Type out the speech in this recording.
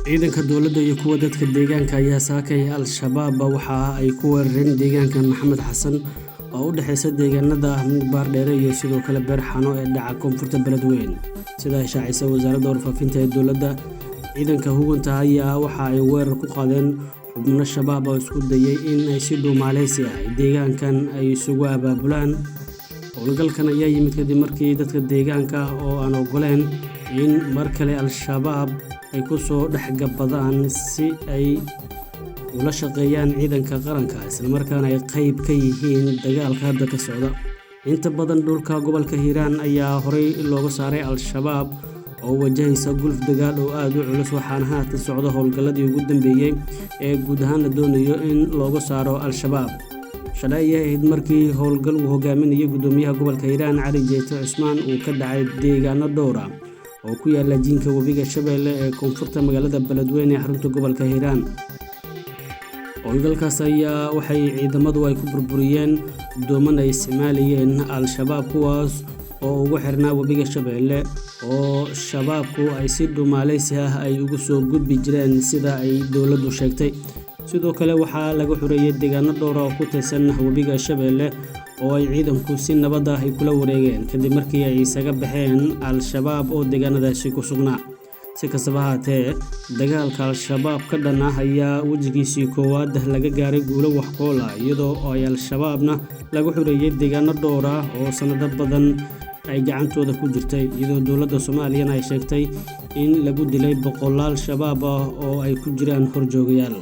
ciidanka dowladda iyo kuwa dadka deegaanka ayaa saakay al-shabaab waxa ay ku weerareen deegaanka Maxamed Xasan oo u dhaxaysa deegaanada Baardheere iyo sidoo kale Beerxano ee dhaca koonfurta Beledweyne sida ay shaaciyay wasaaradda warfaafinta ee dowladda. ciidanka hubinta ayaa waxa ay weerar ku qaadeen xubno shabaab oo isku dayay in ay si dhuumaaleysi ah deegaankan ay isugu abaabulaan. howlgalkan ayaa yimid kadib markii dadka deegaanka oo aan ogoleen in mar kale al-shabaab ay ku soo dhexgabadaan si ay ula shaqeeyaan ciidanka qaranka isla markaana ay qayb ka yihiin dagaalka hadda ka socda. inta badan dhulka gobolka Hiiraan ayaa horey looga saaray al-shabaab oo wajahaysa gulf dagaal oo aad u culus, waxaana haatan socda howlgalladii ugu dambeeyay ee guud ahaan la doonayo in looga saaro al-shabaab. shalay ayay ahayd markii howlgal uu hogaaminayay gudoomiyaha gobolka Hiiraan Cali Jeeto Cismaan uu ka dhacay deegaano dhowr ah oo ku yaala jiinka webiga Shabeelle ee koonfurta magaalada Beledweyne ee xarunta gobolka Hiiraan. howlgalkaas ayaa waxay ciidamadu ay ku burburiyeen dooman ay isticmaalayeen al-shabaab kuwaas oo ugu xirnaa webiga Shabeelle oo shabaabku ay si dhuumaaleysi ah ay ugu soo gudbi jireen sida ay dowladdu sheegtay. sidoo kale waxaa laga xureeyay deegaano dhowr ah oo ku tirsan webiga Shabeelle oo ay ciidanku si nabad ah ay kula wareegeen kadib markii ay isaga baxeen al-shabaab oo deegaanadaasi ku sugnaa. si kastaba ha ahaatee, dagaalka al-shabaab ka dhan ah ayaa wejigiisii koowaad laga gaaray guulo wax ku ool ah iyadoo ay al-shabaabna lagu xureeyay deegaano dhowr ah oo sanado badan ay gacantooda ku jirtay, iyadoo dowladda Soomaaliya ay sheegtay in lagu dilay boqolaal shabaab ah oo ay ku jiraan horjoogayaal.